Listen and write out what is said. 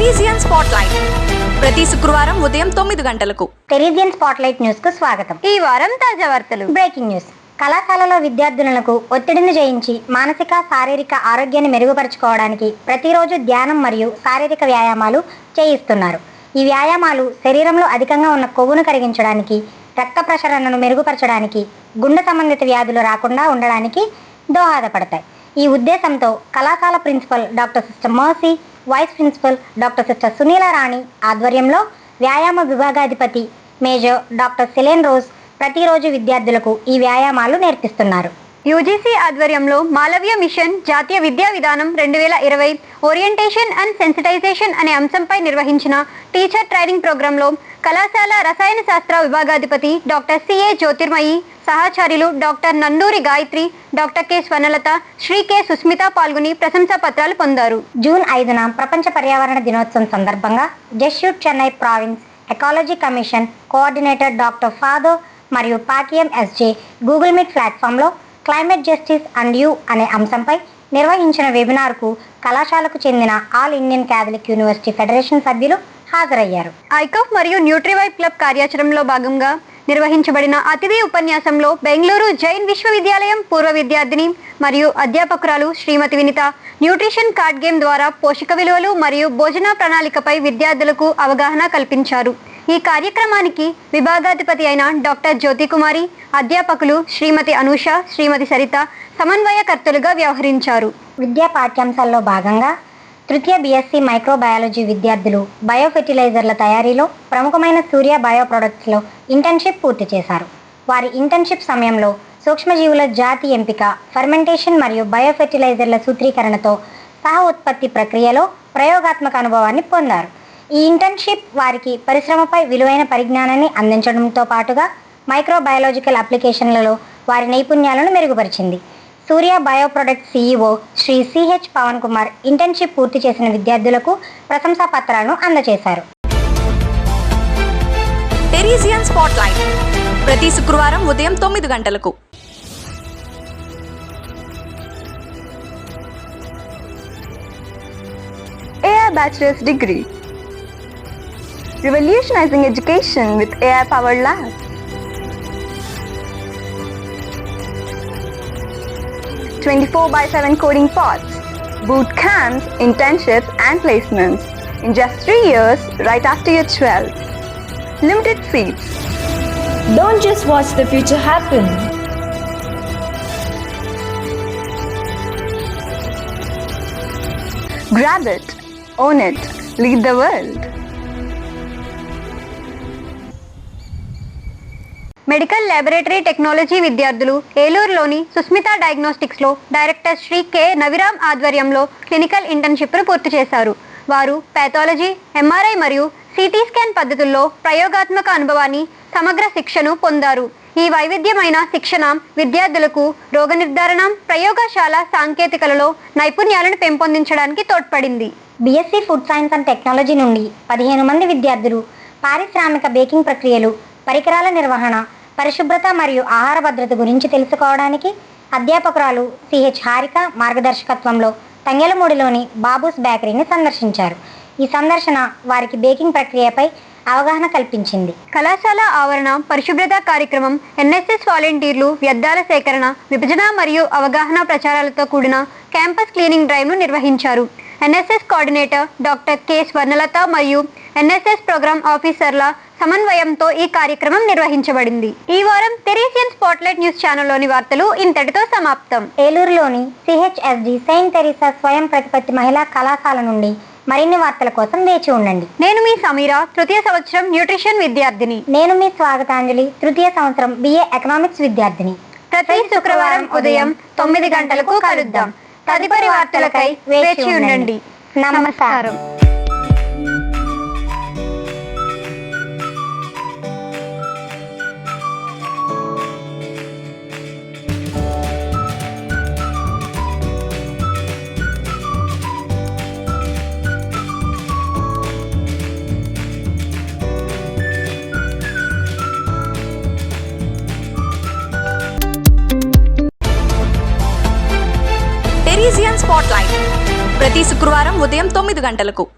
టెరీజియన్ spotlight ప్రతి శుక్రవారం ఉదయం 9 గంటలకు. టెరీజియన్ స్పాట్లైట్ న్యూస్ కు స్వాగతం. ఈ వారం తాజా వార్తలు. Breaking news. కళాశాలలో విద్యార్థులకు ఒత్తిడిని జయించి మానసిక శారీరక ఆరోగ్యాన్ని మెరుగుపరుచుకోవడానికి ప్రతిరోజు ధ్యానం మరియు శారీరక వ్యాయామాలు చేయిస్తున్నారు. ఈ వ్యాయామాలు శరీరంలో అధికంగా ఉన్న కొవ్వును కరిగించడానికి, రక్త ప్రసరణను మెరుగుపరచడానికి, గుండె సంబంధిత వ్యాధులు రాకుండా ఉండడానికి దోహదపడతాయి. ఈ ఉద్దేశంతో కళాశాల principal doctor sister Mercy, vice principal doctor sister Sunila Rani ఆధ్వర్యంలో వ్యాయామ విభాగాధిపతి మేజర్ డాక్టర్ సెలెన్ రోజ్ ప్రతిరోజు విద్యార్థులకు ఈ వ్యాయామాలు నేర్పిస్తున్నారు. యూజీసీ ఆధ్వర్యంలో మాలవ్య మిషన్ జాతీయ విద్యా విధానం 2020 ఓరియంటేషన్ అండ్ సెన్సిటైజేషన్ అనే అంశంపై నిర్వహించిన టీచర్ ట్రైనింగ్ ప్రోగ్రాంలో కళాశాల రసాయన శాస్త్ర విభాగాధిపతి డాక్టర్ సిఏ జ్యోతిర్మయి, సహచార్యులు doctor Nanduri Gayatri, doctor K Swarnalatha, Shri K Susmitha పాల్గొని ప్రశంసా పత్రాలు పొందారు. జూన్ 5న ప్రపంచ పర్యావరణ దినోత్సవం సందర్భంగా Jesuit Chennai province ecology commission coordinator doctor Father Maria Pakiam SJ Google Meet ప్లాట్ఫామ్లో క్లైమేట్ జస్టిస్ అండ్ యూ అనే అంశంపై నిర్వహించిన వెబినార్కు కళాశాలకు చెందిన All Indian Catholic University Federation సభ్యులు హాజరయ్యారు. ఐకాఫ్ మరియు న్యూట్రివైబ్ క్లబ్ కార్యాచరణలో భాగంగా నిర్వహించబడిన అతిథి ఉపన్యాసంలో బెంగళూరు జైన్ విశ్వవిద్యాలయం పూర్వ విద్యార్థిని మరియు అధ్యాపకురాలు శ్రీమతి వినిత న్యూట్రిషన్ కార్డ్ గేమ్ ద్వారా పోషక విలువలు మరియు భోజన ప్రణాళికపై విద్యార్థులకు అవగాహన కల్పించారు. ఈ కార్యక్రమానికి విభాగాధిపతి అయిన డాక్టర్ జ్యోతి కుమారి, అధ్యాపకులు శ్రీమతి అనూష, శ్రీమతి సరిత సమన్వయకర్తలుగా వ్యవహరించారు. విద్యా పాఠ్యాంశాల్లో భాగంగా తృతీయ బీఎస్సీ మైక్రోబయాలజీ విద్యార్థులు బయోఫెర్టిలైజర్ల తయారీలో ప్రముఖమైన సూర్య బయో ప్రొడక్ట్స్లో ఇంటర్న్షిప్ పూర్తి చేశారు. వారి ఇంటర్న్షిప్ సమయంలో సూక్ష్మజీవుల జాతి ఎంపిక, ఫర్మెంటేషన్ మరియు బయోఫెర్టిలైజర్ల సూత్రీకరణతో సహ ఉత్పత్తి ప్రక్రియలో ప్రయోగాత్మక అనుభవాన్ని పొందారు. ఈ ఇంటర్న్షిప్ వారికి పరిశ్రమపై విలువైన పరిజ్ఞానాన్ని అందించడంతో పాటుగా మైక్రోబయాలజికల్ అప్లికేషన్లలో వారి నైపుణ్యాలను మెరుగుపరిచింది. Surya bio product CEO Shri CH Pavan Kumar internship పూర్తి చేసిన విద్యార్థులకు ప్రశంసా పత్రాలను అందజేశారు. టెరీజియన్ స్పాట్లైట్ ప్రతి శుక్రవారం ఉదయం 9 గంటలకు. AI Bachelor's Degree, revolutionizing education with AI-powered labs. 24/7 coding pods, boot camps, internships and placements in just 3 years right after your 12. Limited seats. Don't just watch the future happen. Grab it, own it, lead the world. Medical laboratory technology విద్యార్థులు ఏలూరులోని Susmitha డయాగ్నోస్టిక్స్లో director Shri K నవిరామ్ ఆధ్వర్యంలో clinical ఇంటర్న్షిప్ను పూర్తి చేశారు. వారు pathology, MRI మరియు CT scan పద్ధతుల్లో ప్రయోగాత్మక అనుభవాన్ని, సమగ్ర శిక్షను పొందారు. ఈ వైవిధ్యమైన శిక్షణ విద్యార్థులకు రోగ నిర్ధారణ, ప్రయోగశాల సాంకేతికలలో నైపుణ్యాలను పెంపొందించడానికి తోడ్పడింది. BSc food science and technology నుండి 15 మంది విద్యార్థులు పారిశ్రామిక బేకింగ్ ప్రక్రియలు, పరికరాల నిర్వహణ, పరిశుభ్రత మరియు ఆహార భద్రత గురించి తెలుసుకోవడానికి అధ్యాపకురాలు సిహెచ్ హారిక మార్గదర్శకత్వంలో తంగెలమూడిలోని బాబూస్ బేకరీని సందర్శించారు. ఈ సందర్శన వారికి బేకింగ్ ప్రక్రియపై అవగాహన కల్పించింది. కళాశాల ఆవరణ పరిశుభ్రత కార్యక్రమం, ఎన్ఎస్ఎస్ వాలంటీర్లు వ్యర్థాల సేకరణ, విభజన మరియు అవగాహన ప్రచారాలతో కూడిన క్యాంపస్ క్లీనింగ్ డ్రైవ్ను నిర్వహించారు. NSS coordinator doctor K Swarnalatha మరియు ఎన్ఎస్ఎస్ ప్రోగ్రామ్ ఆఫీసర్ల సమన్వయంతో ఈ కార్యక్రమం నిర్వహించబడింది. ఈ వారం టెరీజియన్ స్పాట్లైట్ న్యూస్ ఛానల్లోని వార్తలు ఇంతటితో సమాప్తం. ఏలూరులోని సిహెచ్ఎస్డి సెయింట్ తెరీసా స్వయం ప్రతిపత్తి మహిళా కళాశాల నుండి మరిన్ని వార్తల కోసం వేచి ఉండండి. నేను మీ సమీరా, తృతీయ సంవత్సరం న్యూట్రిషన్ విద్యార్థిని. నేను మీ స్వాగతాంజలి, తృతీయ సంవత్సరం BA ఎకనామిక్స్ విద్యార్థిని. ప్రతి శుక్రవారం ఉదయం 9 గంటలకు కలుద్దాం. తదుపరి వార్తలకై వేచి ఉండండి. నమస్కారం. టెరీజియన్ స్పాట్లైట్ ప్రతి శుక్రవారం ఉదయం 9 గంటలకు.